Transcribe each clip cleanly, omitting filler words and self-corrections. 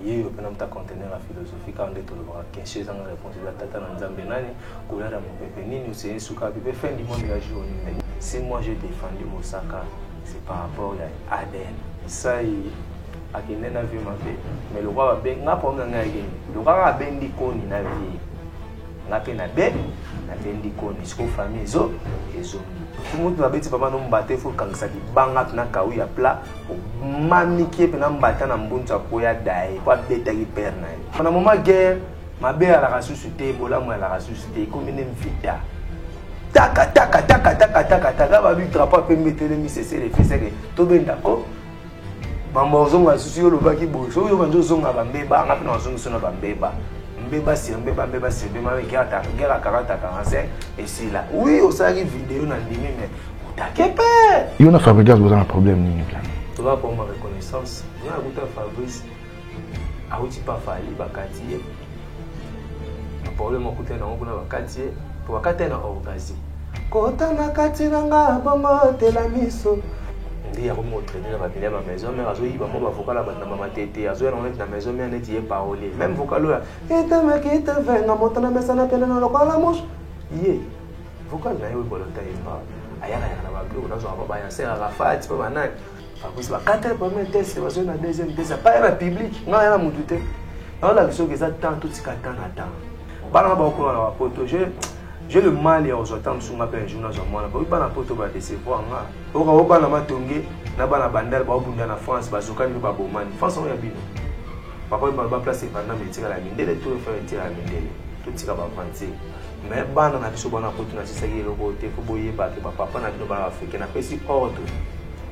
il y a un conteneur philosophique quand on est quelque chose en réponse à tata Nzambenani, couleur à mon pépénine, c'est un souka, puis fin du monde de la journée. Si moi j'ai défendu Moussaka, c'est par rapport à Aden. Ça, il a qui n'a vu ma vie. Mais le roi a bien, n'a pas gagné. Le roi a bien dit qu'on y a vie. N'a pas bien dit qu'on y a une famille, zo, et zo. Tout le monde va dire que papa nous battait, il faut que ça dit banga na kawi à plat, mami qui est pendant battant en bon ça pour y aller, pas bête qui perd na. Pendant moment guerre, ma belle a la ressuscité, bola moi la ressuscité, comme une vita. Taka taka taka taka taka taka, va lui drapeau peut mettre les misses les fils que tout bien d'accord. Maman zonga susi yo loba ki boy, so yo banjo zonga bambeba, ngapina zonga sona bambeba. Mbeba si mbeba mais guerre 40-45 et c'est là. Oui, on s'arrive vidéo dans le mais t'inquiète pas. Il y a un Fabrice, vous avez un problème ni plan. Tu vas pour ma reconnaissance. Il y a un Fabrice. A outi pas failli bakati. Le problème au côté na ngona bakati pour bakati na orgazi. Kota na kati nga bongo telamiso. Il y a un traîner dans la maison, mais il y a un vocal à ma tête, il y a un maison, mais il y a parole. Même vocal là, il y a un mec qui te fait, on monte la maison, on appelle dans le local la mouche. Il y a vocal là, il y a un volontaire. Il y a un bleu, on a un serre à la fête, c'est pas mal. Fabrice, la quatrième première test, c'est la deuxième test, c'est pas un public, non, il y a un moutou. Alors là, il y a tout ce qui attend à temps. Balance beaucoup dans la photo. J'ai le mal et aux autres sur ma peine journal sur moi. Pas na poto ba décevoir nga. Oka oba na matonge na bana bandal ba obunda na France ba zokani ba bomani. France on ya bino. Papa ba placer pendant métier la mindele tout faire métier la mindele. Tout tika ba fanti. Mais bana na biso bana poto na sisaki le côté faut boyer ba que papa na bino ba africain na pesi ordre.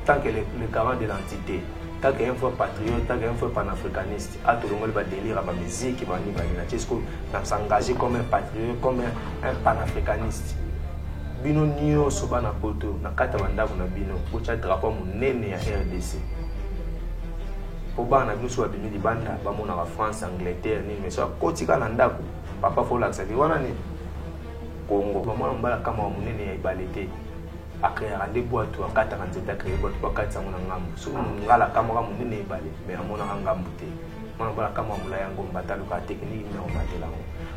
Tant que le garant de l'entité, tant qu'un fois patriote, tant qu'un fois panafricaniste, à tout le monde va délire à ma musique, va s'engager comme un patriote, comme un panafricaniste. Bino nio soba na poto, na kata bandaku na bino, pocha drapeau munene ya RDC. Oba na bino so abimi libanda, ba mona la France, Angleterre, ni mais so kotika na ndaku, papa faut l'accepter wana ni Congo, ba mona mbala kama munene ya ibalete. Après des boîtes ou à 4 ans de créer boîte pour 400 ngam so ngala kamera mu ne balé mais amona ngambuté mona bala kamera mu la yango mbatalu ka technique na matela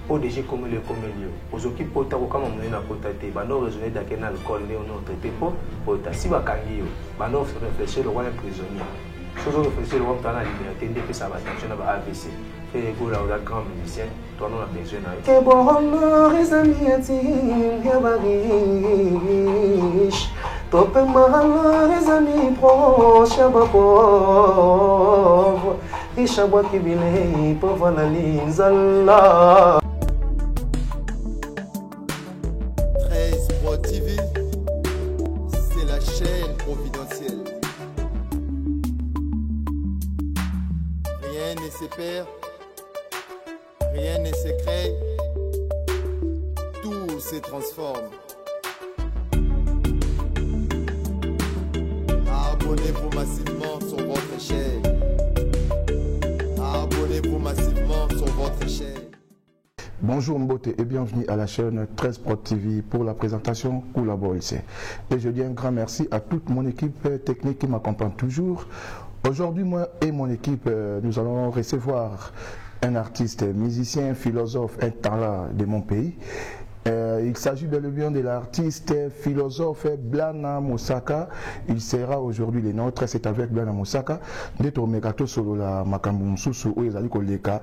o DG comme le comédien aux occupes pota ko kama mu na pota te ba no raisonner da kenal col ne on traité po pota si ba kangi yo ba no réfléchir le roi prisonnier so réfléchir le roi dans la liberté de que ça va attention à ABC et go là au grand musicien toi non a besoin na que bon les amis ya barish top mal les amis proches ya pauvre et chabwa qui bile pauvre la linzala 13 Pro TV, c'est la chaîne confidentielle. Rien ne se perd, rien ne se crée, tout se transforme. Abonnez-vous massivement sur votre chaîne. Abonnez-vous massivement sur votre chaîne. Bonjour Mbote et bienvenue à la chaîne 13 Pro TV pour la présentation Koulabo ici. Et je dis un grand merci à toute mon équipe technique qui m'accompagne toujours. Aujourd'hui, moi et mon équipe, nous allons recevoir un artiste, musicien, philosophe, un talent de mon pays. Il s'agit bel et bien de l'artiste philosophe Blana Moussaka. Il sera aujourd'hui le nôtre. C'est avec Blana Moussaka. D'être Megato solo la Makambumsusu où ils allaient koleka.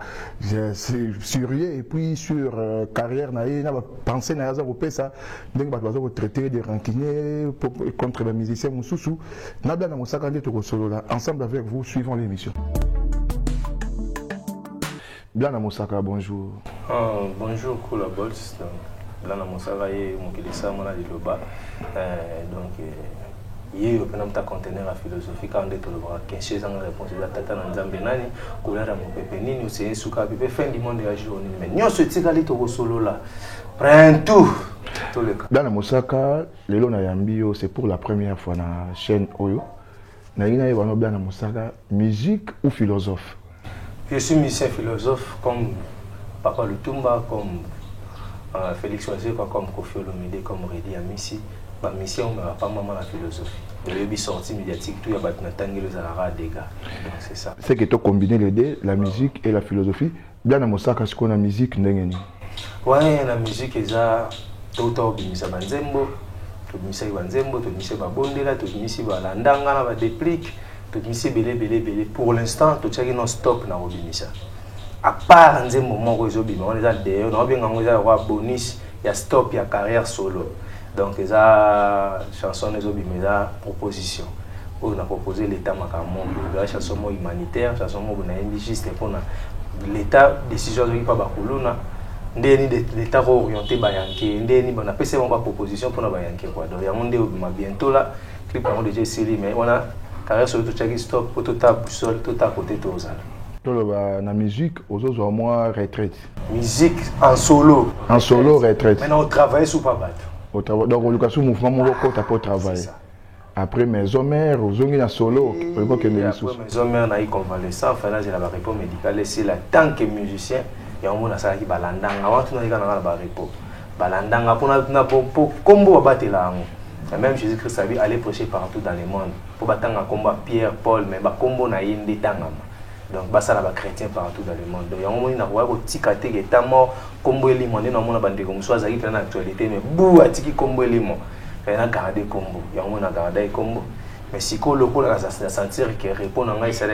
Sérieux et puis sur carrière naïe, n'a pas pensé na yaza opé ça. Donc bah doit traiter des rancuniers contre les musiciens Moussousou. Na Blana Moussaka d'être solo là. Ensemble avec vous, suivons l'émission. Blana Moussaka, bonjour. Bonjour Koulabols. Blana Moussaka est mon kilisa mona di loba. Donc il y a un conteneur à philosophie quand on est toujours quelque chose en réponse à tata Nzambenani, couleur à mon pépénine, c'est un souka bébé fin du monde de la journée. Mais nous ce tigali to solo là. Prends tout. Blana Moussaka, le long na yambio, c'est pour la première fois na chaîne Oyo. Na ina yebano Blana Moussaka, musique ou philosophe? Je suis musicien philosophe comme Papa Lutumba, comme Félix Oazé, comme Kofi Olomide, comme Redi Amissi. Ma mission, mais pas maman la philosophie. les sorties médiatiques, tout y a dégâts. C'est ça. C'est que tu as combiné les deux, la musique et la philosophie. Bien à Mosaka, ce qu'on a musique, n'est-ce pas? Ouais, la musique est ça. Tout le bimisa banzembo, tout bimisa banzembo, tout bimisa babondela, tout bimisa balandanga na déplique, tout bimisa belé. Pour l'instant, tout ça qui non stop na bimisa. À part nzembo moko ezobima, on les a d'ailleurs, on a bien ngangeza roi bonus, il y a stop, il y a carrière solo. Donc ça chanson ezobima ça proposition. On a proposé l'état makamon, la chanson humanitaire, chanson mo na indigiste pour l'état décision qui pas bakuluna. L'État orienté bayanké, on a fait une proposition pour nous bayanké quoi. Donc il y a bientôt là, clip on déjà essayé mais on a carrière sur tout chaque stop pour tout à boussole tout à côté tout ça. La musique aux autres au moins retraite. Musique en solo. En solo retraite. Maintenant on travaille sous pas battre. Donc on a mouvement mon local t'as pas travailler. Après maison mère aux ongi na solo, on voit que les après maison mère na y convalescent, enfin là j'ai la réponse médicale c'est là tant que musicien. Il y a un monde qui balandanga avant tout na ba repo balandanga pour combo battre là même Jésus-Christ a dit aller prêcher partout dans le monde pour batanga combat Pierre Paul mais ba combo na yende tanga donc ba ça la ba chrétien partout dans le monde donc il y a un monde na wa ko tikate ke tamo combo elimo na mona bande comme soit za dans l'actualité mais bou atiki combo elimo na garder combo il y a un monde na garder combo mais si ko loko la sentir que répondre ngai ça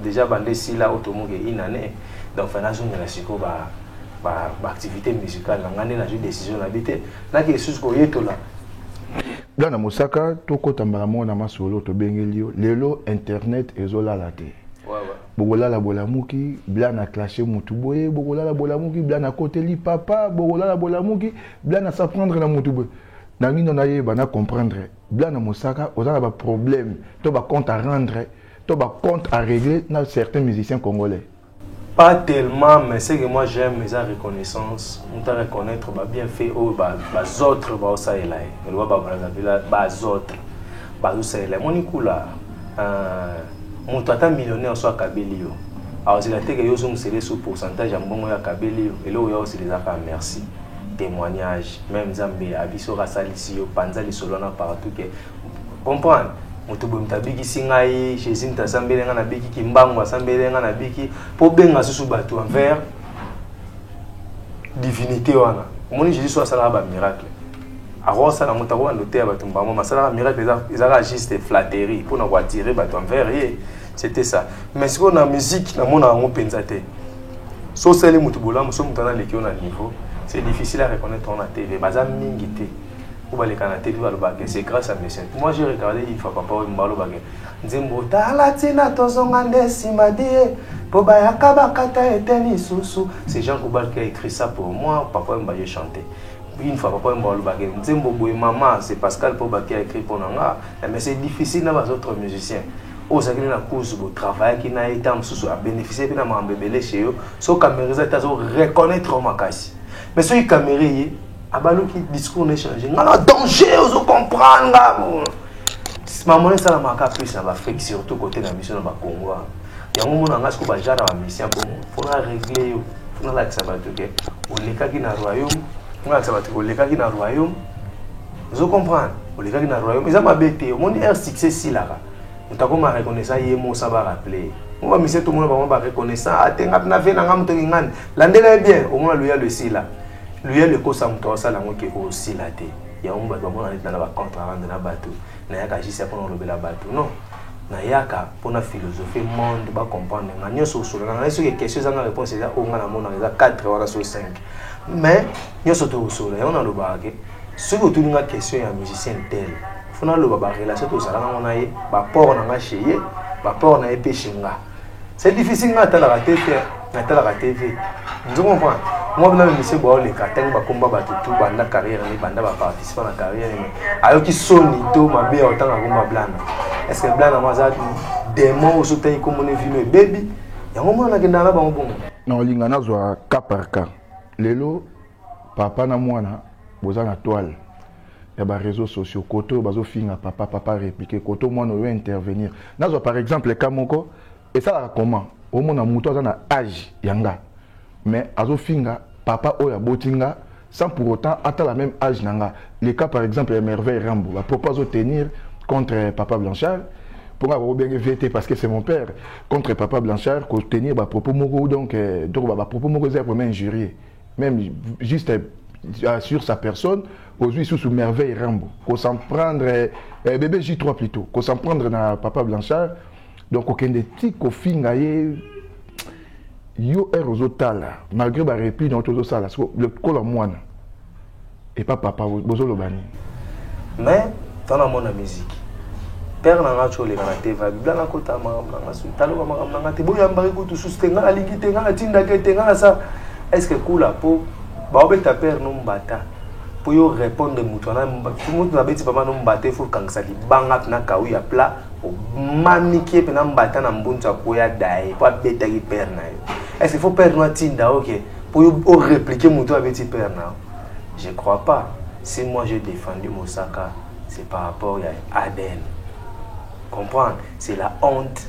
déjà bandé si là automo ke une année. Donc, il faut une activité musicale. Il y a une décision d'habiter. Là, il y a des choses qui sont là. Dans la Mosaka, tu as un solo, tu as Internet et Zola la té. Bogola la bolamuki, blan a clashé Moutouboye, Bogola la bolamuki, blan a côté li papa, Bogola la bolamuki, blan a s'apprendre la Moutouboye. Nangi non aye bana comprendre. Blan a Mosaka, on a un problème. Tu as un compte à rendre, tu as un compte à régler dans certains musiciens congolais. Pas tellement, mais c'est que moi j'aime mes reconnaissance. On doit reconnaître bien fait aux autres, bah ça est là. Le roi bah autres, bah ça est là. Mon écoula, mon tata millionnaire soit Kabelio. Alors c'est la tête que yo sont sous pourcentage en bon ya Kabelio. Et là il y a aussi des affaires merci, témoignages, même Zambé, Abisso Rasalissi, Panzali Solona partout que comprendre. Motubo mtabiki singai Jésus ntasambele nga na biki kimbango asambele nga na biki po benga susu bato envers divinité wana omoni Jésus soit sala ba miracle alors ça na mutabo ndoté ya bato mbamo masala miracle ezaka juste flatterie pour na attirer bato envers et c'était ça mais si on a musique na mona ngo penza te so sele mutubo la muso mutana leki on a niveau c'est difficile à reconnaître on a TV baza mingi te. C'est grâce à mes chaînes. Moi j'ai regardé une fois papa Mbalo Bagé. Nzembo talatina tozongande simadie pobayaka bakata eteni susu. C'est Jean Koubal qui a écrit ça pour moi, papa Mbaye chanté. Une fois papa Mbalo Bagé. Nzembo boy maman, c'est Pascal Poba qui a écrit pour Nanga. Mais c'est difficile dans les autres musiciens. Aux agriculteurs na cause du travail qui n'a été susu à bénéficier de ma mbébélé chez eux. So caméra ta reconnaître ma casse. Mais ceux qui caméra abalo qui discours n'est changé. On a danger, on comprendre. Maman ça la marque plus en Afrique surtout côté de la mission dans le Congo. Il y a un moment où on a déjà la mission pour régler, pour la que on les cas qui dans royaume, on a on les cas qui dans royaume. Vous comprenez? On les cas qui dans royaume, ils ont ma bête, on est un succès si là. On t'a comme reconnaître ça hier mon ça va rappeler. On va mission tout le monde va reconnaître ça. Atenga na ve na ngam to ngane. Landela bien, au moins lui a le si là. Lui a le cosa muto ça la ngoke aussi là té. Il y a un bateau on est dans la contre rendre na bateau. Na yaka jisi pour on la bateau. Non. Na yaka pour na philosophie monde ba comprendre ngani so so na so que question ça na réponse ça on na mona ça 4 horas sur 5. Mais nyoso to so là on a le bagage. Ce que tu une question ya musicien tel. Faut na le ba relation to ça là on a ba port na cheye, ba port na epechinga. C'est difficile na ta la tête, na ta la TV. Vous comprenez? Moi, je suis venu à l'école, je suis venu à la carrière, je suis venu à participer à la carrière. Alors que son idole m'a bien autant à Blanc. Est-ce que Blanc a des mots où tu as comme on est vu baby? Il y a un moment où on a là bon. Non, il y a un cas par cas. Lelo, papa na mwana, boza na toile. Il y a des réseaux sociaux. Koto, bazo finga papa répliquer. Koto, moi, on veut intervenir. Nazo par exemple, les Kamoko, et ça comment? Au moins, on a mouton dans âge, yanga. Mais azofinga papa oya botinga sans pour autant atteindre la même âge nanga. Les cas par exemple Merveille Rambo, la propose tenir contre Papa Blanchard. Pour avoir bien vérité parce que c'est mon père. Contre Papa Blanchard, pour tenir des propos moraux, donc propos moraux, c'est vraiment injurié. Même juste sur sa personne, aujourd'hui sous merveille Rambo. Qu'on s'en prendre, bébé J3 plutôt, qu'on s'en prendre à Papa Blanchard. Donc aucun des petits qu'au yo erozotala malgré ba repli dans tout ça là le colomoine et pas papa bozolo bani mais dans la monde musique père na ngacho le kana te va bibla na kota ma na su talo ma na te boya mbari ko tu sustenga alingi te nga tinda ke te nga ça est-ce que kula po ba obeta père no mbata pour yo répondre mutu na mutu na beti papa no mbata faut kangsa li banga na kawi ya plat mami qui est na mbata na mbunza ko ya dai pour beta ki père na yo. Est-ce qu'il faut perdre notre tinda, ok, pour répliquer mon tour avec père now? Je ne crois pas. Si moi j'ai défendu Moussaka, c'est par rapport à Aden. Comprendre? C'est la honte.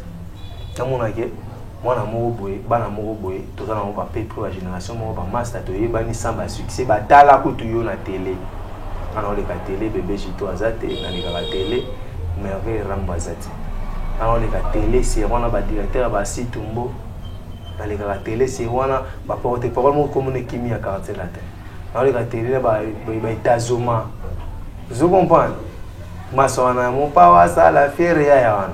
Dans mon avis, moi, tout ça, on va payer pour la génération, on va master, on va faire succès, on va faire la télé. On va faire télé, bébé Jito Azate, on va télé, merveille Rambazati. On va faire télé, c'est on va directeur, on va Situmbo. Dans les télé, c'est voilà, bah porte parole comme une chimie à 47 là. Dans les télé, bah Tazoma. Vous comprenez? Ma soeur mon papa ça la faire ya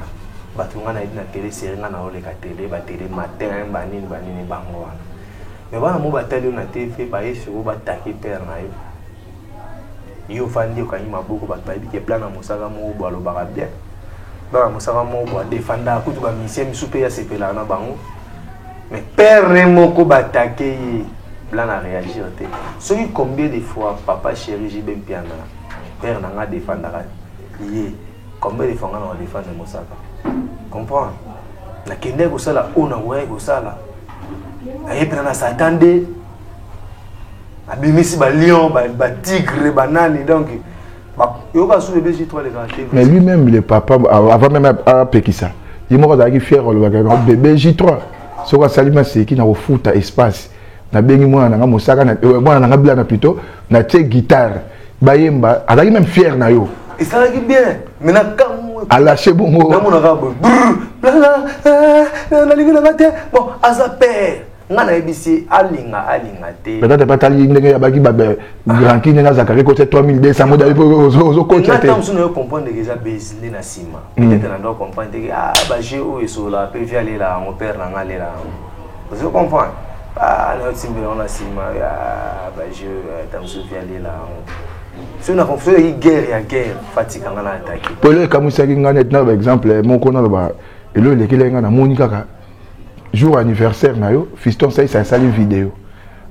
bah tout le monde a dit na télé, c'est rien dans les télé, bah télé matin, banini bango. Mais voilà mon bataille na télé, bah il faut bah taquer père na yo. Yo fandi quand il m'a beaucoup bah baby qui plan na Moussaka mo boalo bara bien. Bah Moussaka mo boalo défendre coup tout bah mission souper ya c'est là na bango. Mais père Remoko Batake, blanc a réagi. Celui combien de fois papa chéri Jibem Piana, père n'a défendu lié. Combien de fois on a défendu Moussaka? Comprends? Na kende ko sala ona ouais ko sala. Aye pena s'attendait. Abimisi ba lion, ba tigre, ba nani donc yo ka sou bébé J3 les gars. Mais lui-même le papa avant même à Pekissa. Il m'a dit fier le bébé J3. Ce que Salima c'est qui n'a au foot à espace na bengi moi na Moussaka na moi na blana plutôt na tie guitare bayemba azaki même fier na yo et ça qui bien mais na kam a lâché bongo na mon arabe na lingi na mate bon azaper ngana ebisi alinga te peut-être pas tali ndenge ya baki ba grand qui na zakari côté 3200 moda zo côté na tam sunu comprendre que ça bezile na sima peut-être na doit comprendre que ah ba jeu so la peut aller là mon père na ngale là vous comprenez ah na timbe on la sima ah ba jeu tam so aller là si on a conflit il guerre fatigue ngana attaquer pour le kamusaki ngana par exemple mon kona ba et le lekile ngana monika ka jour anniversaire na yo fiston ça sali vidéo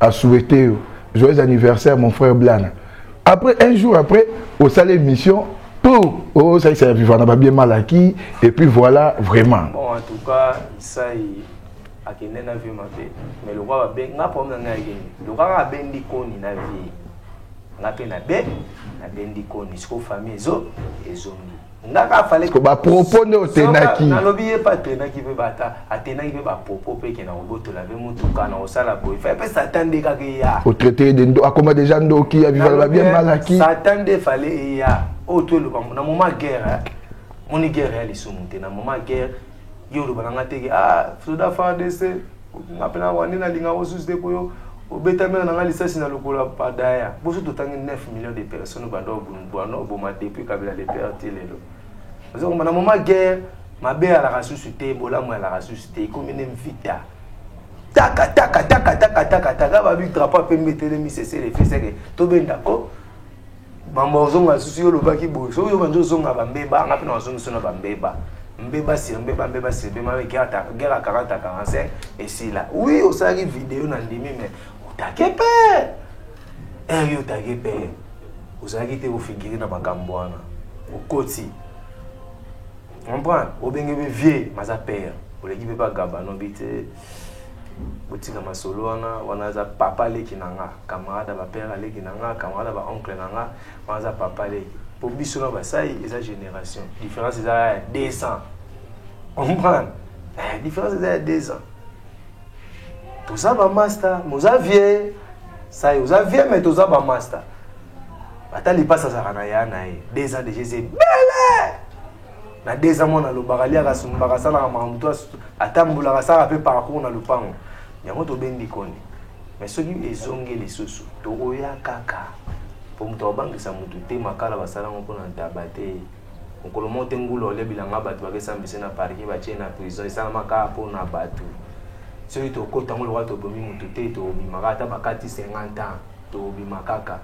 a souhaité joyeux anniversaire mon frère Blana après un jour après au salle émission pour ça c'est vivant n'a pas bien mal acquis et puis voilà vraiment bon en tout cas ça a qui n'a vu ma vie mais le roi ben n'a pas n'a gagné le roi a ben dit qu'on na vie n'a pas na bendi koni siko famille zo ezongi ngaka fallait que ba propos ne tenaki na lobiye pas tenaki pe bata atenaki pe ba propos pe ke na oboto la ve mutuka na osala boy fait pe s'attendre ka ya au traité de ndo akoma déjà ndo qui a vivre bien malaki s'attendre fallait ya o to le na moment guerre on est guerre ali sumunte na moment guerre yo lo bananga teke ah soda fa dese ngapena wani na linga osuste koyo obetame na ngali sasi na lokola padaya boso totangi 9 millions de personnes bando bunbuano boma depuis kabila les pertes lelo parce que na moment guerre mabe à la ressuscité bola mo à la ressuscité comme une vita taka ba bi drapeau pe metele mi cesser les faits que to benda ko bambo zonga susu yo lobaki bo so yo banjo zonga bambeba ngapi na zonga sona bambeba mbeba si mbeba ma guerre à 40 à 45 et si là oui on s'arrive vidéo na ndimi mais takepe yo takepe ozaki te ofingiri na makambo wana okoti comprendre obenge be vieux maza père oleki pe ba gabano bite botika masolo wana za papa leki nanga camarade ba père leki nanga camarade ba oncle nanga wana za papa leki pour biso na ba sai eza génération différence eza 200 comprendre différence eza 200 tout ça ba master moza vieux ça y oza vieux mais tout ça ba master atali passe ça kana ya na 2 ans déjà c'est belle na 2 ans na lobakali ya kasumbaka sala mamuto atambula kasala pe parcours na lupango yango to bendi koni mais soki ezonge lisusu to oya kaka po muto obangisa mutu te makala basala ngoko na tabate ngolo monte ngulo le bilanga batu bakesambise na parki batie na prison esala makala po na batu soki to kota ngolo wato bomi mutu te to bimaka ta bakati 50 ans to bimakaka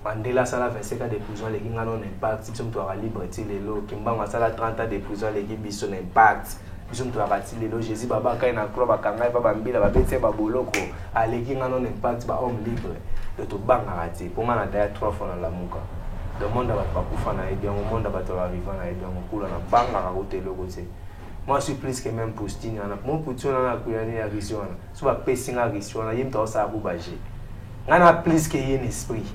Mandela sala 25 ans de prison les kinga non impact si tu as libre ti lelo Kimbanga sala 30 ans de prison les qui biso impact biso tu as lelo Jésus baba kai na club bakanga baba mbila babete ba boloko ale kinga non impact ba homme libre de to banga rati pour moi na daya 3 fois na la muka le monde va pas kufa na bien au monde va to la vivre na bien kula na banga ka hôtel côté moi je suis plus que même postine na mon putu na kuyani ya risiona so ba pesinga risiona yim to sa bubaje ngana plus que un esprit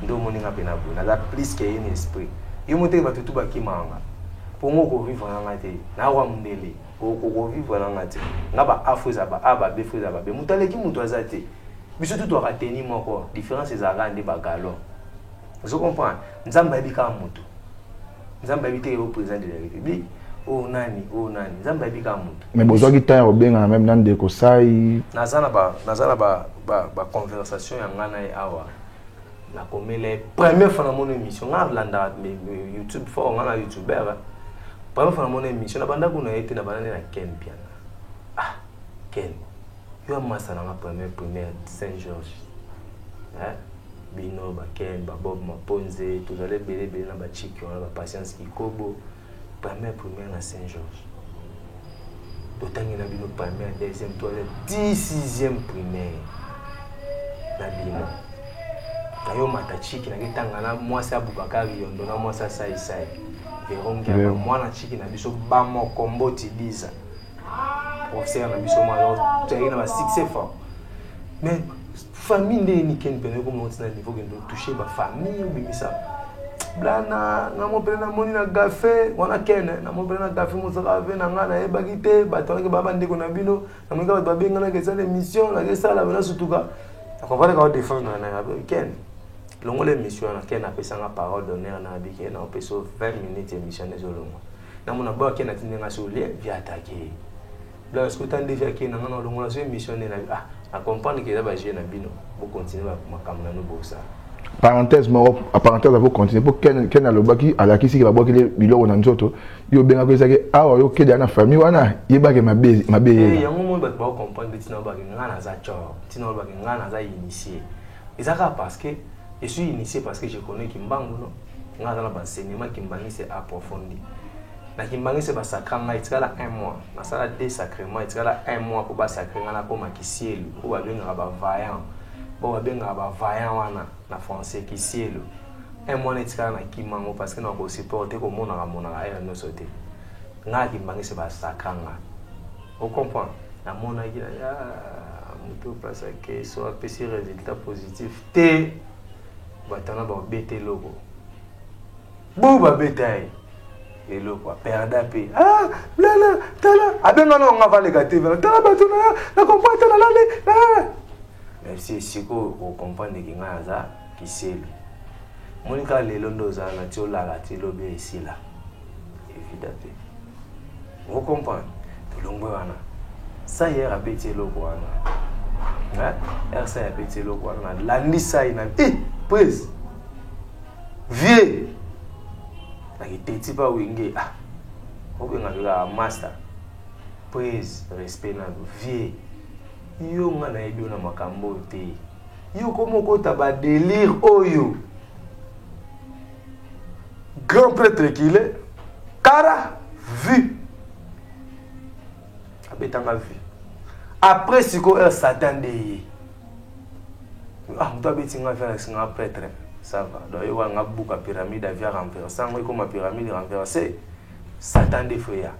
ndo moninga pena bu na plus que un esprit yo mote ba tutu ba kimanga pour moi ko vivre na ngate na wa mundele ko vivre na ngate ngaba afuza ba aba be fuza ba be mutale ki mutu azate biso tutu akateni moko différence za rande ba galo je comprends nzamba bika mutu nzamba bite au président de la république oh nani nzamba bika mutu mais besoin ki temps obenga na même nan de ko sai nazana ba conversation ya ngana e awa na komele première fois na mon émission na landa YouTube fort ngana youtubeur première fois na mon émission na banda kuna ete na banda na Ken piana Ken yo masa na première Saint-Georges bino ba Ken ba Bob Maponze tout allait belé na ba chiki on ba patience Kikobo première na Saint-Georges totangi na bino première deuxième troisième 16e primaire na bino ayo matachiki na kitanga na mwasi Abubakari yondo na mwasi sai veronga mwana chiki na biso ba mokombo tidiza professeur na biso ma tayina ba 6 fois mais famille ndeni ken pene ko monti na niveau que toucher ba famille bimisa blana na mo pena moni na gafe wana ken na mo pena gafe mo saka ve na ngana e bagite batonga baba ndeko na bino na mo ka ba benga na kesa l'émission na kesa la bana sutuka akovale ka défendre na ken longo l'émission na ken apesa nga parole d'honneur na biki na opeso 20 minutes émission ezolongo na mona ba ken atinga sur lien via attaquer là est-ce que tu as déjà ken na ngana longo la émission na à comprendre que là ba jeune na bino pour continuer makamna no boxa parenthèse à vous continuer pour ken na lobaki ala kisi ba bokile biloko na nzoto yo benga ko ezaki awa yo keda na famille wana yebake mabe yango mo ba comprendre tina ba ngana za cho tina ba ngana za initier ezaka parce que je suis initié parce que je connais Kimbangu non ngana na ba enseignement Kimbangu c'est approfondi na Kimbangu c'est ba sacrement itikala 1 mois na sala 2 sacrements itikala 1 mois pour ba sacrement na ko makisielu ko ba benga ba vaillant bo ba benga ba vaillant wana na français kisielu 1 mois na itikala na Kimbangu parce que na ko supporter ko mona aya no sauter na Kimbangu c'est ba sacrement on comprend na mona ki ya muto place que soit petit résultat positif t batana ba bete logo buba betai les logo perda pe blana tala abenga no ngava le gâté tala batuna na comprendre la lande merci siko ko comprendre ki ngaza kiselu monika lelo ndoza na tiola la tilo be isila évidemment vous comprenez tout longo wana ça hier a bete logo wana RC a bete logo wana landi sai na prise vieux nakiteti pa winge obenga bika master prise respect na vieux yo ngana edo na makambo te yo komo kota ba délire oyo grand prêtre qu'il est kara vu abetanga vu après siko s'attendait mto betinga faire singa prêtre ça va donc yo nga buka pyramide avia renversé ngo comme pyramide renversée Satan de frère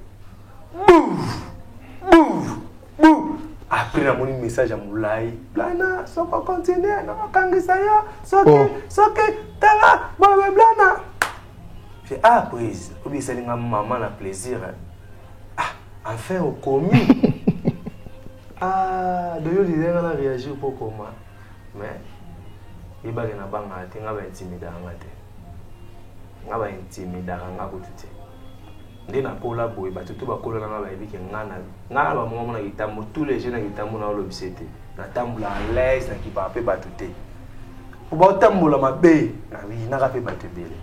bouf après la moni message à moulai blana so ko continuer na kangisa ya soke tala blana fait prise obi selinga maman na plaisir enfin au commis de yo dire na réagir pour comment mais il va na banga te nga ba intimidar nga te nga ba intimidar nga ko tete Ndé na pola boy, bah tout ba kola na ba ebi ke ngana ba mama na kitambo tous les jeunes na kitambo na lo bisete na tambola à l'aise na ki ba pe batute ko ba tambola mabe na wi na ka pe batebele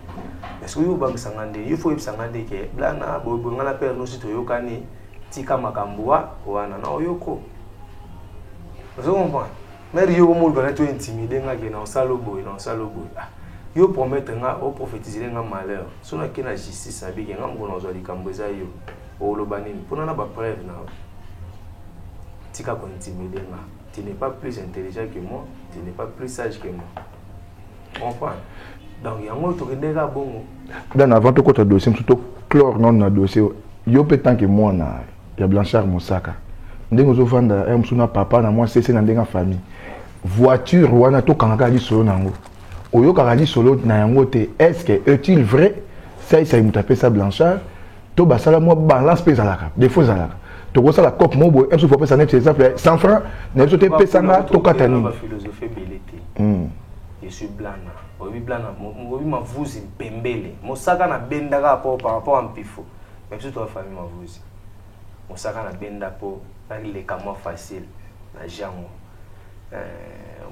est-ce que yo ba msangande il faut msangande ke blana boy ngana père no sito yokani tika makambwa wana na oyoko vous comprenez mais yo mo ba na to intimider ngake na osalo boy yo promettre nga o prophétiser nga malheur sona ke na justice abi ke nga mkono zo likambo eza yo o lobanini pona na ba preuve na tika ko intimider nga tu n'es pas plus intelligent que moi tu n'es pas plus sage que moi comprends donc yango to kendeka bongo dans avant to ko ta dossier surtout chlore non na dossier yo pe tant que moi na ya Blanchard Mosaka ndenge zo vanda msuna papa na moi c'est na ndenga famille voiture wana to kangaka di solo nango oyo kangadi solo na yango te est-ce que est-il vrai ça il m'a tapé ça Blanchard to basala moi balance pe zalaka des fois zalaka to ko sala cop mo boy faut pas ça net exemple 100 francs na so te pesa nga to katani ma philosophie belete je suis blana obi blana obi ma vuzi pembele Mosaka na benda ka par rapport à mpifo même si toi famille ma vuzi Mosaka na benda po le kama facile na jango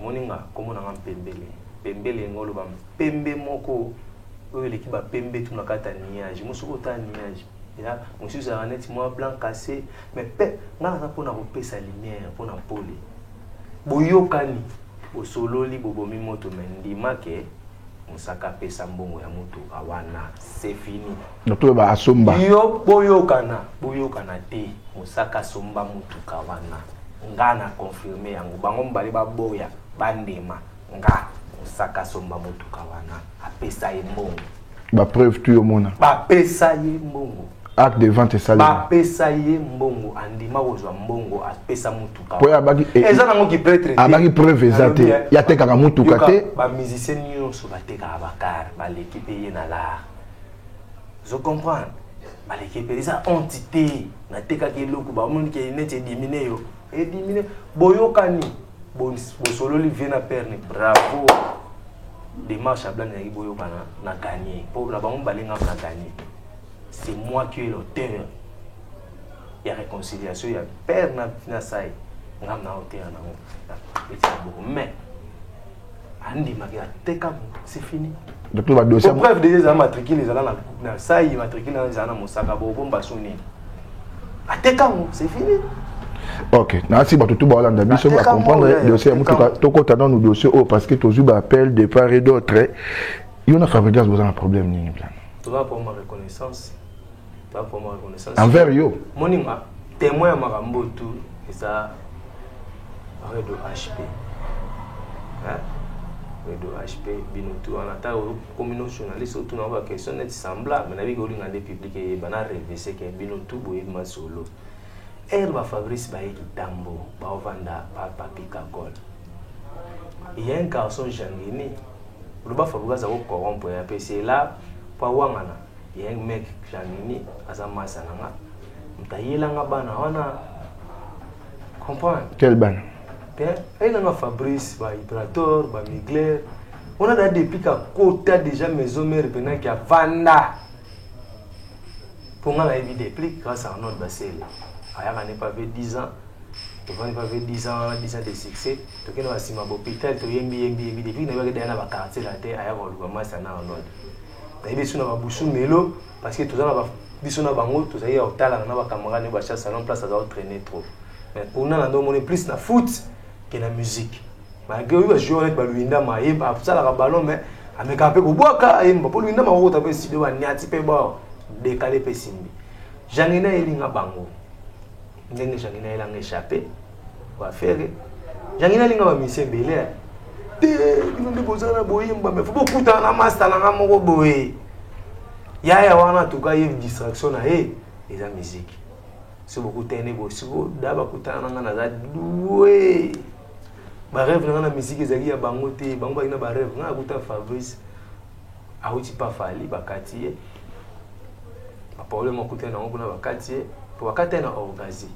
moninga komo na pembele pembele ngolo ba pembe moko oyo leki ba pembe tu na kata niage musuko ta niage ya monsieur Zaranet moi blanc cassé mais pe ngana pona ko pesa lumière pona pole boyokani bosololi bobomi moto mendi make Mosaka pesa mbongo ya moto awana c'est fini donc ba asomba yo boyokana te Mosaka somba moto kawana ngana confirmer yango bango mbali ba boya bandema nga Mosaka somba moto kawana apesa ye mbongo ba preuve tu yo mona ba pesa ye mbongo acte de vente salé ba pesa ye mbongo andima kozwa mbongo apesa moto kawana po ya baki eza nango ki prêtre abaki preuve ezate ya te kaka moto kate ba musicien nyonso ba te kaka bakar ba l'équipe ye na la je comprends ba l'équipe eza entité na te kaka eloko ba moni ke net éliminer yo éliminer boyokani bosololi vena perne bravo démarche à blanc na boyokana na gagner pour la bango balenga na gagner c'est moi qui est l'auteur il y a réconciliation il y a père na sai ngam na auteur na mais andi makia teka c'est fini donc le dossier bref déjà matricule les ala na sai matricule na Mosaka bo bomba soni ateka c'est fini. Ok, merci beaucoup tout le monde. Biso va comprendre le dossier. Tout côté dans nos dossiers parce que toujours appel de part et d'autre. Il y a une fabrication vous avez un problème ni plan. Tu vas pour ma reconnaissance. Tu vas pour ma reconnaissance. Envers yo. Moninga témoin à Marambo tout et ça Redo HP. Hein? Redo HP binotu on attend communauté journaliste autour na ba question net semblable mais na bi ko linga de public et bana rêver c'est que binotu boye ma solo. Herba Fabrice Baye Kitambo, Baovanda, Papi Kakol. Il y a un garçon Jangini, le bas Fabrice a corrompu un PC là, Pawangana. Il y a un mec Jangini, Azama Sananga. Mtaïlanga Bana, on a. Comprends? Quel ban? Il y a Fabrice, Vibrator, Migler. On a depuis qu'à côté déjà maison mère pendant qu'il y a Vanda. Pour moi, la vie déplique grâce à notre bassin. Aya n'est pas fait 10 ans. Tu vas pas fait 10 ans de succès. Tu connais pas si ma hôpital, tu yembi depuis que tu as un quartier là, aya va le commencer na en ordre. Tu as besoin de bouchon mélo parce que tu as besoin de bango, tu as au talent na ba camarade ba chasse salon place à traîner trop. Mais pour nous on est plus na foot que la musique. Malgré oui jouer avec baluinda maye ba ça la ballon mais ameka pe ko boka yemba pour luinda ma ko ta pe studio ba nyati pe ba décaler pe simbi. Jangina elinga bango. Ndenge Jangina elanga échappé va faire Jangina linga ba mission belé te bino bozana boyemba mais faut beaucoup na master na moko boye ya wana tuka ye distraction na eza musique c'est beaucoup tene bo siko daba kutana na za doué ba rêve na musique ezali ya bango te bango ba ina ba rêve na kuta Fabrice auti pas fali bakati ba problème okuta na ngona bakati pour bakati na orgazi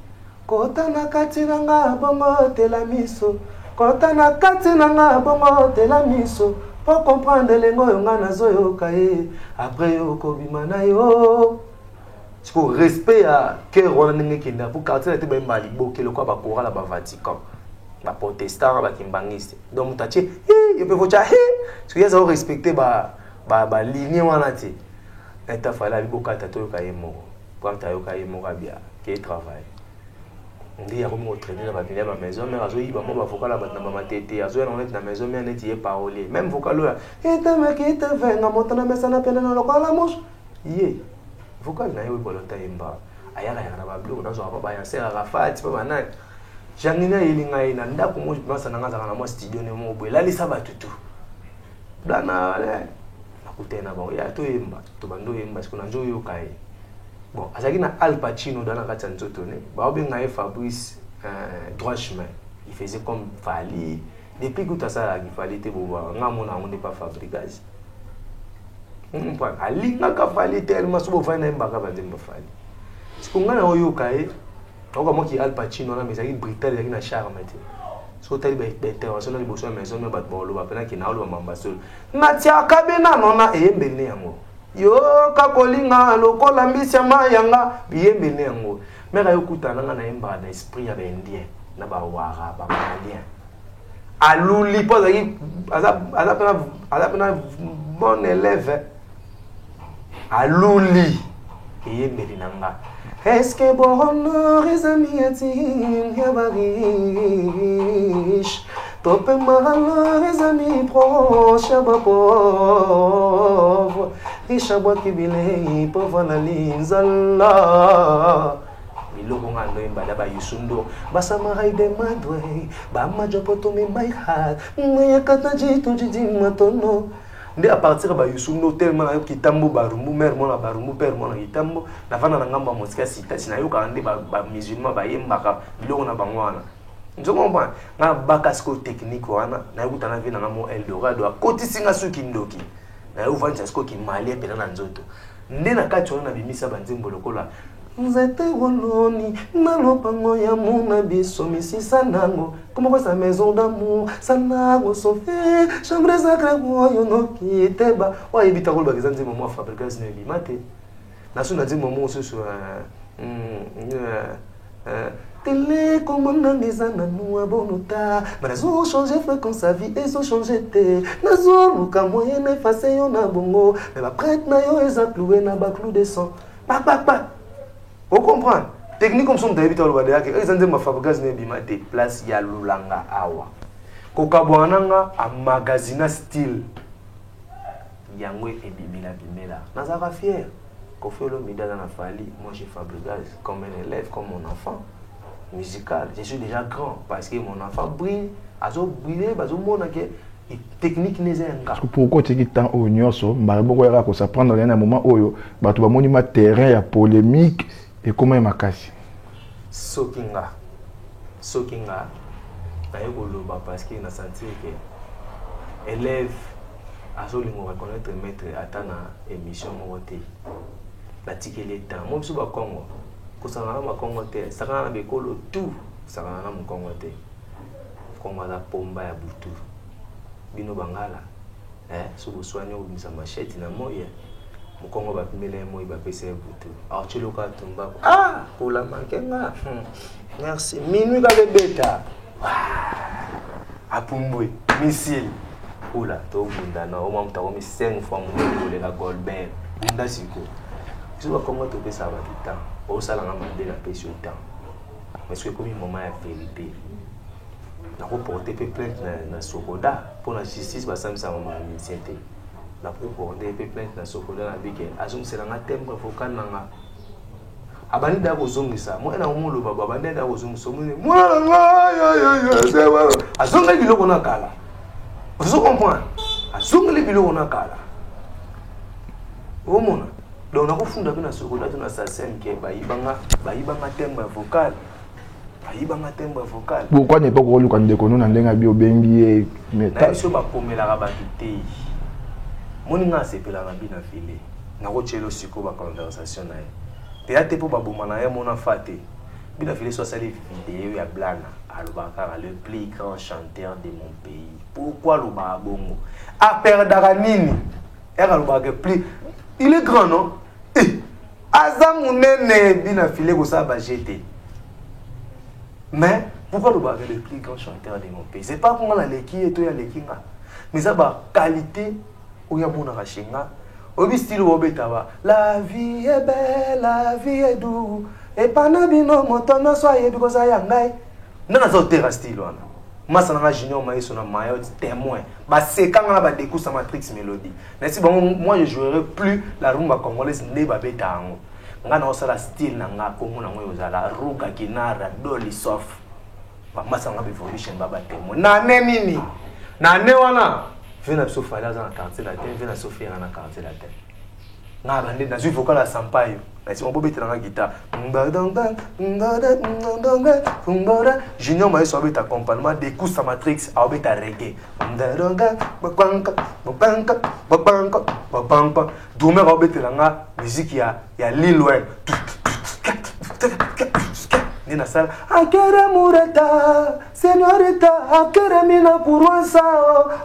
kota na kati na nga bongo tela miso kota na kati na nga bongo tela miso pour comprendre lengo yo nga nazoyoka après yo kobima na yo siko respect ya cœur wana ndenge kenda pour quartier la te ba mbali bokelo kwa ba kora la ba Vatican ba protestant ba kimbangiste donc mutache il peut vocha siko ya za respecter ba ligne wana te eta fala bokata to ka yemo pour ta yo ka yemo rabia qui travaille ndi ya komo traîner la ba venir ba maison mais azo yiba mo ba vocal la ba na ba tete azo na net na maison mais net y parler même vocal là eta ma qui te venga motana mesana pena na lokala mos ye vocal na yo bolota imba ayala ya ba blo na zo ba ya sera rafati ba na jangina ilinga ina ndako mo basa na ngaza na mo studio ne mo bwe la lisa ba tutu dana nakutena ba ya to imba to bando imba sikuna njo yo kai bon azaki na Al Pacino dans la kati nzoto ne ba obenga e Fabrice droit chemin il faisait comme Fali depuis que tout ça il fallait te boba ngamona on n'est pas fabricage alinga ka Fali tellement so bova na mbaka ba ndemba Fali sikunga na oyo kai oko mo ki Al Pacino na mesaki Brital yaki na charme te so tali ba intervention na liboso maison me bat bolo ba pena ki na olo mamba sol na tia kabena nona eyembele yango yo kakolinga lokola mbisi mayanga biyembele yango mera yokutana na yemba na esprit ya indien na ba wara ba malien aluli po azapena bon élève aluli yembele nanga est-ce que bonheur les amis atin ya barish top malheur les amis proches ya pauvre riche à bois qui bilei pauvre la linzala miloko ngando imbala ba yusundo basama haide madwe ba majopoto me my heart mwe kata jitu jijima tono nde à partir ba yusundo tellement na kitambo barumbu mère mona barumbu père mona kitambo na vana na ngamba mosika sita sina yo ka nde ba musulman ba yembaka biloko na bangwana nzongo mpa na bakasko technique wana na yutana vina na mo Eldorado akotisinga suki ndoki na yo vanja sko ki mali pena na nzoto nde na kati wana bimisa banzembo lokola nzete woloni na lopango ya mona biso misisa nango comme quoi sa maison d'amour sanango sauvé chambre sacrée yo no kiteba wa ibita ko ba kizanze momo fabrication ne bimate na suna nzembo momo so télé comme on a mis en nous à bonota mais ils ont changé fréquence sa vie ils ont changé té ils ont le moyen d'effacer yon a bongo mais la prête na yo ils ont cloué na ba clou de sang pa vous comprenez technique comme son d'habiter au badea que ils ont dit ma fabrication ne bimate place ya lulanga awa kokabwananga a magazine style yangwe e bibila bimela nazaka fier ko fait le midana na Fali moi j'ai fabriqué comme un élève comme mon enfant musical. Je suis déjà grand parce que mon enfant brille, azo briller, bazo mona que technique n'est pas. Pourquoi tu dis tant au nyoso, mbabo ya ko ça prendre un moment oyo, ba tu ba moni ma terrain ya polémique et comment il m'a caché. Sokinga. Na yoko loba parce que na senti que élève azo lingo reconnaître maître atana émission moté. La tikele temps. Moi biso ba Congo. Kusangana makongo te sakana bekolo tout sakana makongo te koma la pomba ya butu bino bangala so boswanya obimisa machete na moya mukongo ba pimele moyi ba pese butu achelo ka tumba pour la mankenga merci minuit ka beta apumbwe missile ola to bunda na o mamta ko mi 5 fois mo le la Goldberg bunda siko so ba kongo to pesa ba temps au salon à la paix sur le temps. Mais ce que comme un moment de vérité, nous avons porté plainte dans Sokoda pour la justice, parce que nous avons initié. Nous avons porté plainte dans Sokoda, nous avons dit que nous avons thème vocal. Abani da kozongi sa moi na molo baba bande da kozongi so moi azonga biloko na kala vous comprenez azonga biloko na kala o mona donc on a funda bina Sokoda tuna SACEM ke baibanga temba vocal pourquoi ne pas ko luka ndeko no na ndenga bio bengi mais ta so ba komela ba te moninga sepela na bina file na ko chelo siko ba conversation na théâtre pour ba bomana ya mona fate bina file so sali vidéo ya blana alobaka le plus grand chanteur de mon pays pourquoi lo ba bongo a perdre nini era lo ba plus il est grand non Azamunene bina filé ko ça ba jeté. Mais pourquoi le bagage le plus grand chanteur de mon pays? C'est pas pour la leki et toi ya lekinga. Mais ça ba qualité ou ya mona rashinga. Obi style obetaba. La vie est belle, la vie est douce. Et panabino motono soye because I am ngai. Nana zo terra style wana. Masa na junior maïso na maillot témoin. Ba sekanga ba découpe sa matrix mélodie. Merci bon moi je jouerai plus la rumba congolaise ne ba betango. Nga na osala style na nga kongo na ngoyo zala ruga kinara doli soft. Ba masa nga evolution ba ba témoin. Na ne nini? Na ne wana. Vena biso fala za na quartier la terre, vena sofia na quartier la terre. Nga ba ndé na zu vocal la sampayo. Si on peut mettre dans la guitare, Junior Maïs a un accompagnement des coups sa matrix a un reggae. Doumer a un musique il y a Lil Wayne. Nina sala, akere mureta, señorita, akere mina puruansa,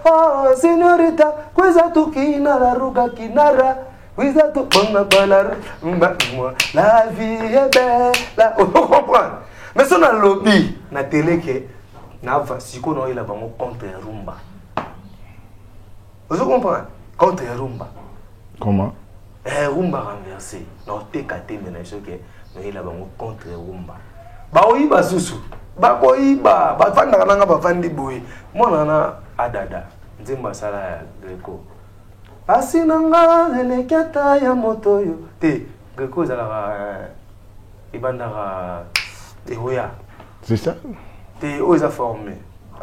oh, señorita, kweza tukina la ruga kinara. La vie est belle. On comprend. Mais si on a lobby, na télé que na si qu'on a eu là contre rumba. Vous comprenez? Contre rumba. Comment? Rumba renversé. Non, TKT maintenant ce que nous là contre rumba. Ba oyiba susu. Ba oyiba, ba fanda kana ba fandi boy. Moi nana adada. Nzimba sala Greco. Asinanga eleketa ya motoyo te Greco zala ibandara ehoya c'est ça te oza formé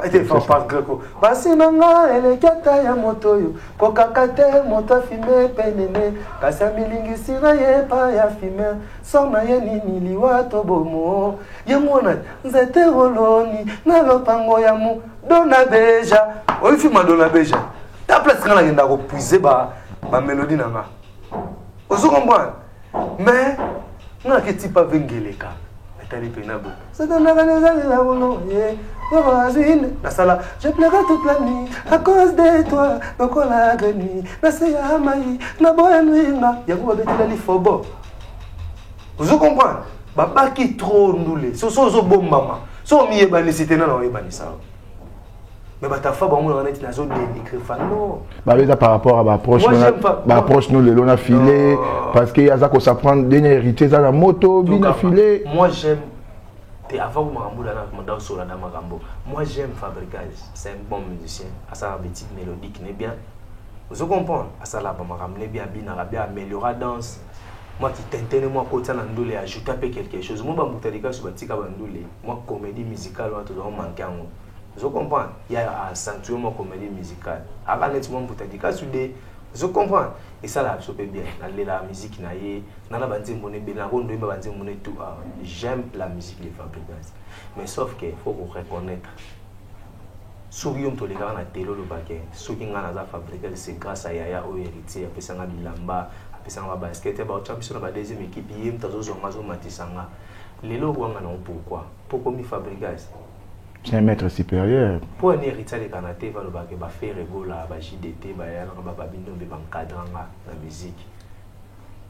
été formé par Greco asinanga eleketa ya motoyo kokakate moto filmé penene kasa milingi sira ye pa ya filmé sona ye nini liwato bomo ye mona nzete roloni na lopango ya mu dona beja o filma dona beja. Ta place quand on a puiser ba mélodie nanga. Vous comprenez? Mais on a que type pas vengeleka. Metali penabo. C'est dans la la bono la sala, je pleurais toute la nuit à cause de toi. Donc on a gagné. Na se ya mai, na boya nuinga. Ya ko betela li fobo. Vous comprenez? Baba qui trop ndoulé. So bon maman. So mi ebani cité na na ebani ça. Mais ta femme on est dans zone dénigré non. Bah par rapport à approche nous le on a filé parce qu'il y a ça qu'on s'apprend dernier hérité ça la moto bien filé. Moi j'aime avant que Marambo dans sur la Marambo. Moi j'aime Fabricage, c'est un bon musicien, à sa petite mélodie qui n'est bien. Vous comprenez? À ça là Marambo bien bien améliorer danse. Moi qui t'entends moi côté Nandoulé ajouter un peu quelque chose. Moi Bamoutalika sur Batika Bandoulé. Moi comédie musicale on toujours manquer. Vous comprenez? Il y a accentué mon comédie musicale. Avant nettement pour t'indiquer sur des. Vous comprenez? Et ça là, je peux bien. La musique naïe, nana bandi monnaie, benarondo bandi monnaie tout. J'aime la musique des Fabricage. Mais sauf que faut qu'on reconnaître. Sourions tous les gars na télé le baquet. Ceux qui n'ont pas Fabricage, c'est grâce à Yaya au héritier. Après ça, on a bilamba, après ça, on a basket. Après ça, on a deuxième équipe. Il y a une tazo zongazo matisanga. Les lots on a pourquoi? Pourquoi mi Fabricage? C'est un maître supérieur. Pour un héritier de Kanaté, va le baguer, va faire régola, va JDT, va y aller, va babino, va encadrer la musique.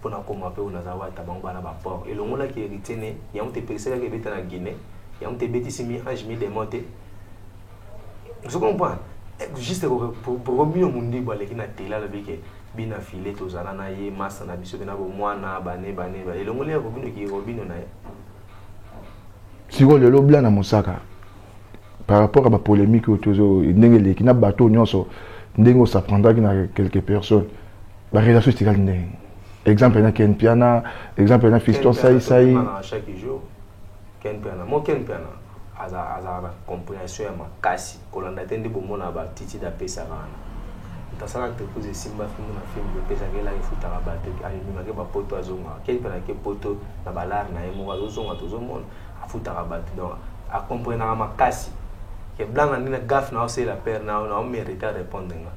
Pour nous comme un peu on a zawa tabanga na baport. Et le monde là qui hérité né, il y a un te personne qui est en Guinée, il y a un te bétis mi ange mi démonté. Vous comprenez? Juste pour mieux au monde boire les qui na télé là avec bien affilé tous à na yé masse na biso na bo moana bané. Et le monde là robino qui robino na. Si vous le blanc na Mosaka. Par rapport à la polémique autour de qui n'a bateau nyonso ndengo s'apprendra qu'il y a quelques personnes la relation c'est quel exemple il y a Ken Piana exemple il y a Fiston Saï chaque jour Ken Piana moi Ken Piana azara compréhension ya makasi kolanda tende bomona ba titi da pesa bana tasala entreprise simba film de pesa ngela ifuta ba bateau ali mimake ba poto azonga Ken Piana ke poto na balar na yemo azonga tozomona afuta ba bateau donc a comprendre makasi que blanc na gaffe na aussi la père na on mérite à répondre nga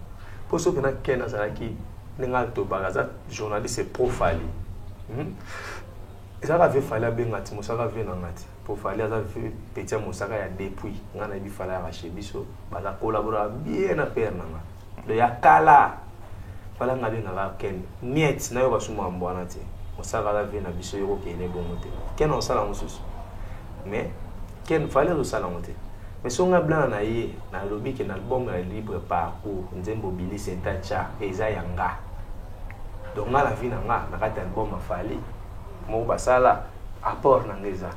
pour ce que na kena ça qui nga to bagaza journaliste profile ça va faire fallait bien ngati musaka vient ngati pour fallait ça fait petit musaka ya depuis nga na bi fallait arracher biso baza collaborer bien na père na le yakala fallait nga bien na ken niet na yo basuma mbwana ti osala la vie na biso yoko kene bongo te ken osala mosusu mais ken fallait osala ngote mais songa blanc na ye na lobi ke na album na libre parcours nzembo bili sentacha eza yanga donc na la vie na nga na kati album afali mo basala apport na ngeza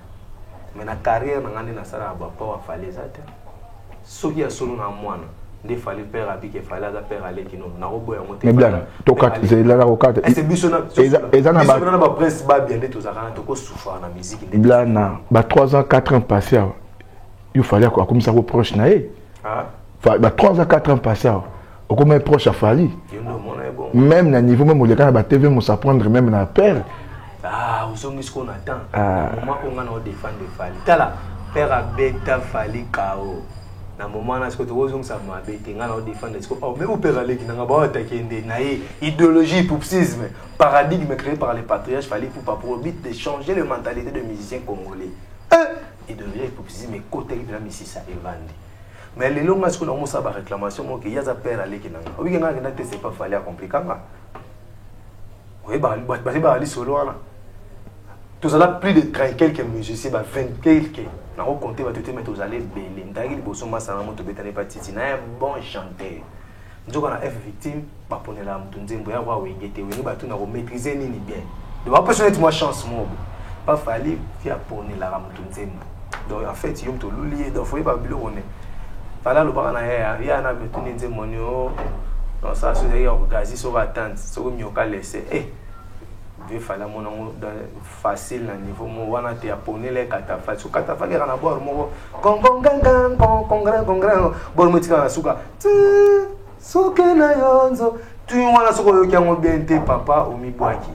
mais na carrière na ngani na sala apport afali za te soki ya solo na mwana ndé fallait père abike fallait za père ale kino na robo ya mote mais blanc tokat zela la rokat c'est bisona eza na ba presse ba bien de tous akana to ko souffrir na musique blanc na ba 3 ans 4 ans passé il fallait quoi comme ça reproche na e bah 3 ans 4 ans passé au comme proche a fallu même na niveau même le cas ba TV mo s'apprendre même na père vous sommes ce qu'on attend moment qu'on a défendre Fali tala père a beta Fali kao na moment na ce que tu ozong ça m'a beta ngana défendre ce que mais au père aller qui na ba attaquer na idéologie poupsisme paradigme créé par les patriarches Fali pour but de changer la mentalité de musiciens congolais idéologie poupsisme mais côté de la musique ça évandi mais les longs ce qu'on a ça ba réclamation moi que yaza père aller qui na oui ngana na te c'est pas Fali à compliquer oui bah ali solo là tout ça là plus de 30 quelques musiciens bah 20 quelques na on compter va te mettre aux allées belé ndagi boso masana moto betane patiti na un bon chanteur nzoka na F victime ba ponela mtu nzembo ya wa wengete wengi ba tu na ko maîtriser nini bien de va passionner moi chance mo pas Fali qui a ponela mtu nzembo donc en fait yom to lulier donc faut pas bilo on fala lo ba na ya na betuni nzembo nyo non ça c'est d'ailleurs gazi sur attente sur mioka laisser il fallait mon facile à niveau mon wana te japonais les katafa sur katafa qui na boire mo congrès bon motika na suka soke na yonzo tu wana soko yo kyango bien te papa o mibwaki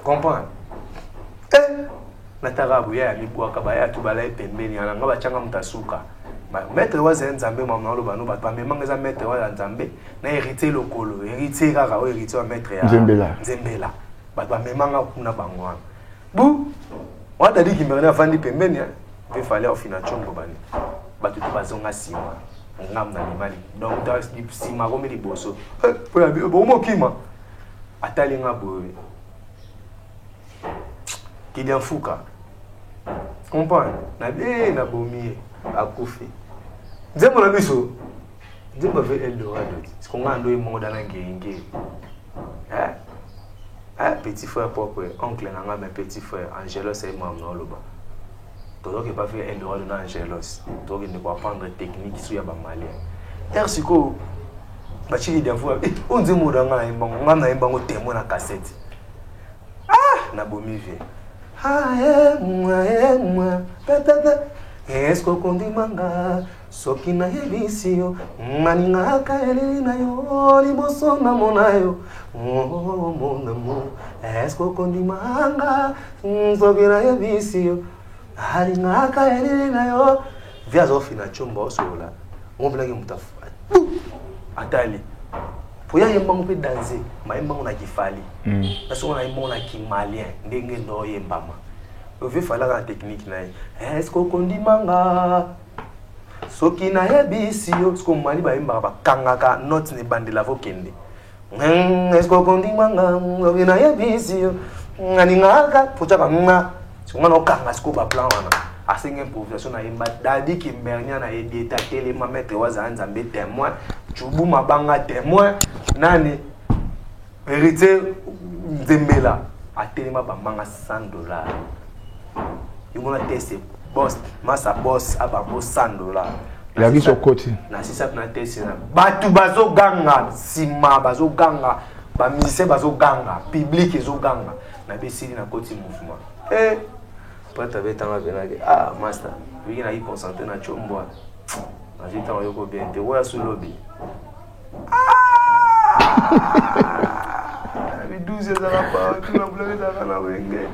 comprendre na tarabu ya mibwaka ba ya tu bala pembeni ana ngaba changa mtasuka maître wa nzambe mama lo bano ba memanga za maître wa nzambe na hérité lokolo hérité kaka o hérité wa maître ya nzembela ba memanga kuna bangwana bu wa dadi kimberena fandi pembeni il fallait au final chombo bani ba tu bazonga sima ngam na limali donc ta sima ko mi liboso po ya bo mo kima atali nga boye Kylian Fuka comprendre na bien na bomier akufi nzembo na biso nzembo ve Eldorado sikonga ndo imonda na ngenge petit frère propre oncle na ngame petit frère Angelos et mam no loba todo que pas fait Eldorado na Angelos to que ne pas apprendre technique sur ya ba malien siko ba chiki dia fu on nzembo na ngana imbango témoin na cassette na bomi vie moi peta esko kondimanga soki na yebisio maninga kaeli na yo liboso na monayo mon amour esko kondimanga soki na yebisio maninga kaeli na yo viazo fina chombo sola on blage mutafu atali pour ya yemba mpe danser ma yemba na kifali parce qu'on a yemba na kimalien ndenge ndo yembama o veut faire la technique na est-ce qu'on kondimanga soki na yebisi yo ce qu'on mali ba yemba ba kangaka note ne bandela vokende est-ce qu'on kondimanga soki na yebisi yo ngani ngaka pochaka nga ngana okanga siko ba plan wana asenga improvisation na yemba dadi kimbernia na edita tele ma maître wa nzambe témoin chubu mabanga témoin nani hérité nzembela atelema bambanga $100 yumona tese boss masa boss abambo $100 la vie sur côté na sisa na tese na batu bazoganga sima bazoganga ba musicien bazoganga public ezoganga na besili na côté mouvement prête avec temps venage master oui na y concentrer na chombo na jita yoko bien te wa sous lobby mais 12 ans là pas tu vas pleurer dans la wenge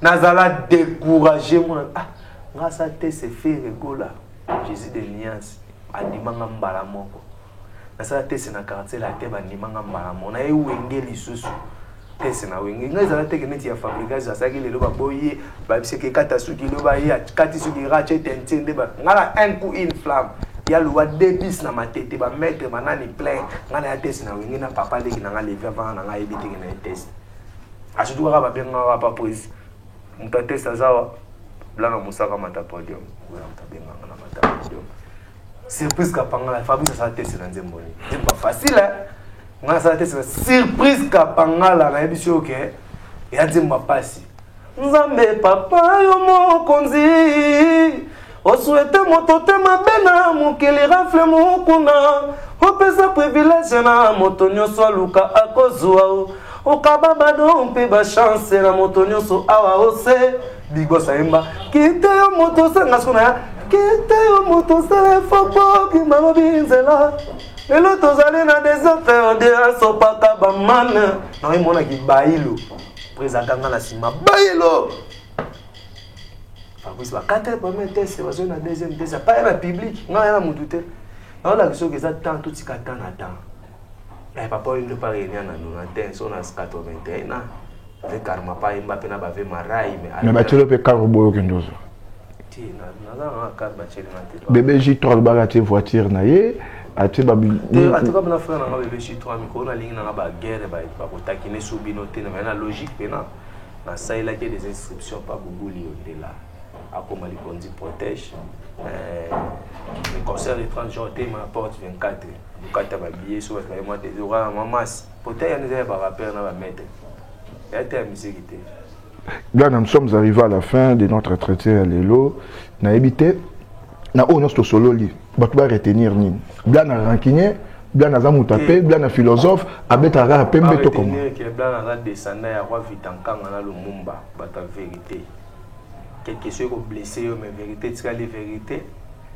nazala décourager mon grâce à tes c'est fait rigola Jésus de Nias andimanga mbala moko nasala tes na quartier la teba andimanga mbala mona e wenge lisusu tes na wenge ngazala teke neti ya fabrication asaki lelo ba boye ba biseke kata suki lo ba ya kati suki rache tentende ba ngala un coup une flamme ya loi débis na matete ba mettre manani plein ngana ya test na wingi na papa leki na nga lever avant na nga ebitiki na test Surtout quand on a pas prise. On peut tester ça. Là, on a un podium. Surprise Kapangala, Fabrice a testé dans un bonnet. C'est pas facile, hein? On a testé surprise Kapangala, on a dit ok. Et a dit ma passe. Nzambe papa yo mo konzi. O souhaite mon totem bena mon kele rafle mon kuna. O pesa privilège na motonyo so luka akozwa. O kababa don pe ba chance na motonyo so awa ose. Bigo saimba. Kite yo moto senga skona. Kite yo moto sele fopo ki mama binzela. Et l'autre allé na des affaires de sopaka ba man. Non imona ki bailo. Président na sima bailo. Fabrice va 4 premiers tests, c'est la deuxième test, pas un public, non rien à me douter. On a vu que ça tant tout ce qu'attend attend. Et papa il ne pas réunir na nous na tension na 81 ans. Avec karma pas Mbappé na bavé marai mais batelo pe karobo kendozo. Bébé J3 le bagate voiture na ye ati babi en tout cas na frère na bébé J3 mi ko na ligne na ba guerre ba ko takine subino te na logique pena na ça il a des inscriptions pas boubouli de là à comme les conduits protège le concert de 30 jours te ma porte 24 bukata ba billet sur le mois des horaires mamas peut-être il y a des rappeurs na ba mettre il y a des musique. Là, nous sommes arrivés à la fin de notre traité à l'élo. Nous avons habité, nous avons notre solo li. Nous avons retenir ni. Blanc na rancunier, blanc na zamutapé, blanc na philosophe, abetara à pembe to comme. Blanc na descendant ya roi Vitankanga na Lumumba, bata vérité. Quelque chose qui blessé, mais vérité, tu as les vérités,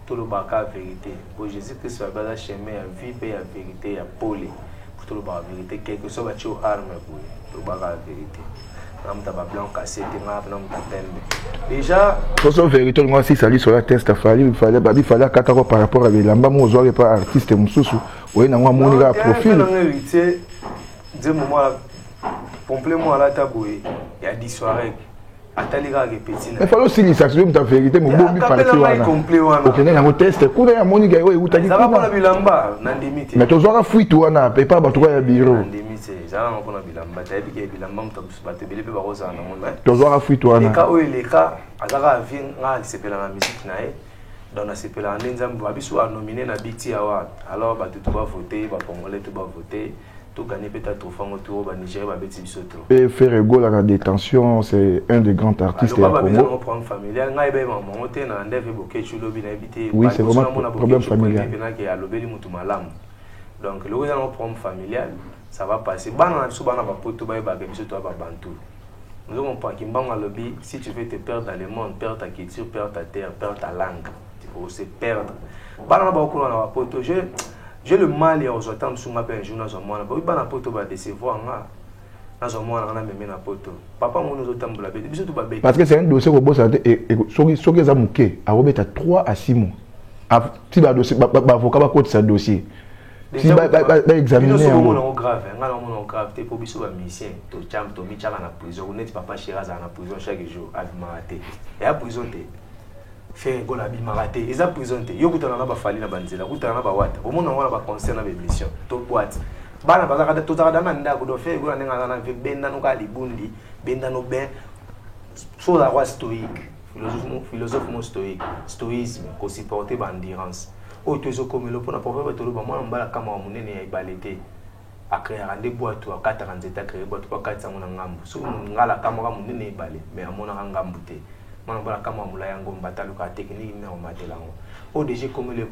tout le baka vérité. Pour Jésus-Christ, va bala chemin à vie et à vérité, à pôle. Pour tout le baka vérité, quelque chose qui a arme pour tout le baka vérité. Déjà, pour vérité, moi si ça lit sur la test, il fallait 4 ans par rapport à l'amba, moi je pas artiste Moussou, oui, na moi mon gars profil. Dis moi, complément à la tabouée, il y a 10 soirées. Il faut aussi ça, c'est ta vérité, mon bon ok, na mo test, ko na moni gars, oui, uta ça va pour la bilamba, na limite. Mais tu auras fuite ou na pas ba toi ya bureau. Ça va pour la bilamba, tu as dit que bilamba on t'a battu bele pe ba rosa na mon. Tu auras fuite ou na. Les cas, azaka vient na s'appelle la musique nae. Donc na s'appelle la nzambe ba biso a nominé na Big Award. Alors ba tout va voter, ba congolais tout va voter. Tout gagner peut-être au fond autour de Nigeria, et faire égaux à la détention, c'est un des grands artistes au Congo. Oui, c'est vraiment un problème familial. Donc, le problème familial, ça va passer. Nous avons pas si tu veux te perdre dans le monde, perdre ta culture, perdre ta terre, perdre ta langue. Tu peux aussi perdre. J'ai le mal et aux autres sur ma peine jour dans un mois. Oui, bah na poto va décevoir nga. Dans un mois on a même na poto. Papa mon nous autres mbula bête. Biso tout ba bête. Parce que c'est un dossier au boss et soki za muke a robeta 3 à 6 mois. Si ba dossier ba avocat ba côté sa dossier. Si ba examiner on grave, nga on grave te pour biso ba mission. To cham to mi chaka na prison. On est papa Chiraza na prison chaque jour à maraté. Et à prison te fait go la bi maraté ils a présenté yo kutana na ba fali na banzela kutana na ba wata au monde on va concert na émission to boîte bana bazaka to tara na ndako do fait go na ngana na benda no ka libundi benda no ben so la roi stoïque philosophe mo stoïque stoïsme ko supporter ba endurance o to zo comme le pona pour to ba mwana mbala kama munene ya ibalete a créer des boîtes ou à 40 états créer boîte pas 400 na ngambu so ngala kama munene ibale mais amona ngambu te manambala kama mula yango mbatalu ka technique na o matelango o DG comme le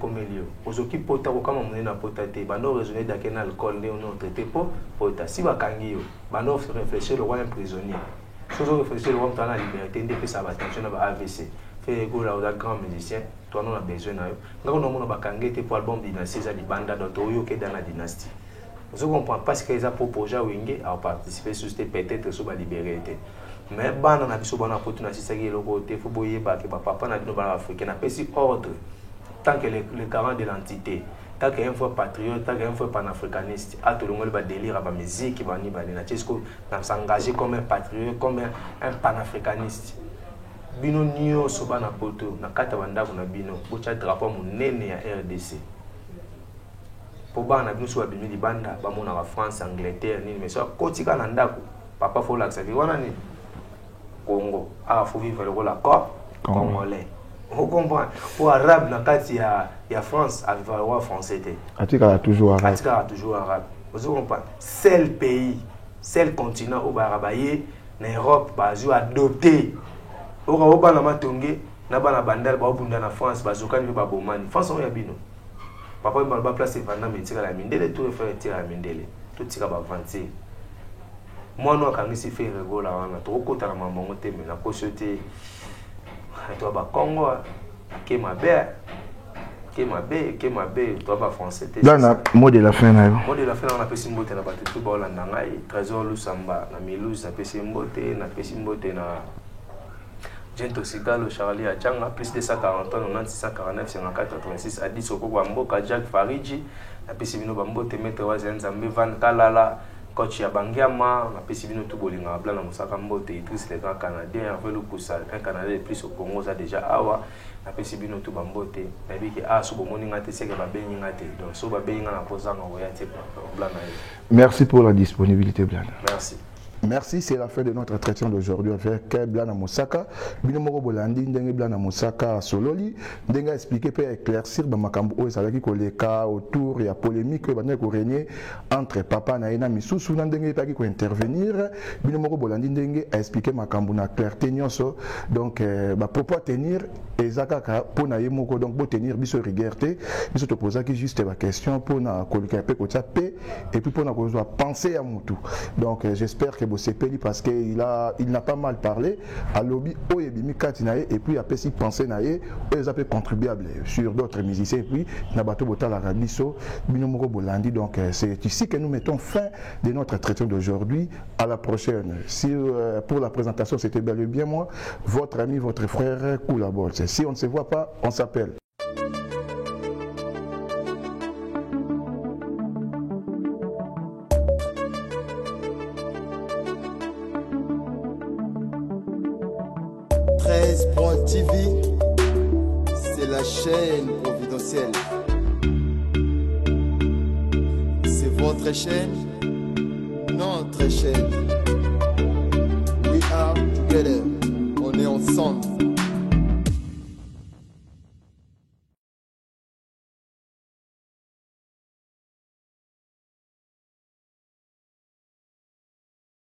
ozoki pota ko kama munena pota te bano raisonner d'akena alcool ne on traité po pota si bakangi yo bano réfléchir le roi un prisonnier sozo réfléchir le roi dans la liberté ndé ça va attention na ba AVC fait go là au grand musicien toi non a besoin na yo ngako no mona bakangi te pour album dynastie za libanda do to yo ke dans la dynastie vous comprenez parce que ils a proposé à Wenge à participer sur cette peut-être sur la liberté. Mais bana na biso bana potu na sisaki loko te faut boyer ba ke papa na bino bana africain na pesi ordre tant que le garant de l'entité tant que un fois patriote tant que un fois panafricaniste a tout le monde ba délire ba musique ba ni ba na tisco na s'engager comme un patriote comme un panafricaniste bino nyo so bana poto na kata banda na bino bocha drapeau munene ya RDC pour bana bino so ba bino libanda ba mona ba France Angleterre ni mais so kotika na ndako papa faut l'accepter wana ni Congo faut vivre le l'accord congolais. Vous comprenez? Pour arabe na kati ya France avec le roi français té. Atika toujours arabe. Atika toujours arabe. Vous comprenez? Seul pays, seul continent où barabaye na Europe bazu adopté. Au ba na matonge na bana bandal ba obunda na France bazokani ba bomani. France on ya bino. Papa ba place vanda metika la mindele tout faire tira la mindele. Tout tira ba vantir. Moi non kangisi fait regola wana to kota na mamongo te me na kosote. Toi ba Congo qui ma belle toi ba français là na mot de la fin na yo mot de la fin on a pesi mbote na bato tout ba olanda ngai trésor lusamba na milouze na pesi mbote na Gento Sigalo Charlie Achanga plus de 140 90 649 54 86 à 10 okoko mboka Jacques Fariji na pesi bino ba mbote maître wa Nzambe Van Kalala coach ya Bangiama na pesi bino tout bolinga bla na musaka mbote Idriss le grand canadien avec le Koussa un canadien plus au Congo ça déjà awa na pesi bino tout bambote na biki so bomoni ngate seke ba benyi ngate donc so ba benyi na pozanga oya te bla na. Merci pour la disponibilité Blana. Merci. Merci, c'est la fin de notre entretien d'aujourd'hui avec Blana Moussaka. Binomoro Bolandi, Ndenge Blana Moussaka Sololi, Ndenge a expliqué pour éclaircir Bamakambo Oesalaki Koleka autour et à polémique qui régner entre Papa Naina Missoussou, Ndenge Paki ko intervenir. Binomoro Bolandi, Ndenge a expliqué Makambo na clarté nyonso. Donc, propos à tenir, Ezakaka pour Naïmoko, donc pour tenir biso rigueuté, biso te poser juste la question pour na Koleka Pekotiapé et puis pour na penser à Moutou. Donc, j'espère que Sepeli parce qu'il n'a pas mal parlé à lobby Oyebimi Katinae et puis après s'y penser nae ils ont contribuable sur d'autres musiciens et puis Nabato Botala Rabiso Binomoro Bolandi. Donc c'est ici que nous mettons fin de notre entretien d'aujourd'hui. À la prochaine. Si pour la présentation c'était bel et bien moi, votre ami, votre frère Kula Bolse. Si on ne se voit pas, on s'appelle. TV, c'est la chaîne providentielle. C'est votre chaîne, notre chaîne.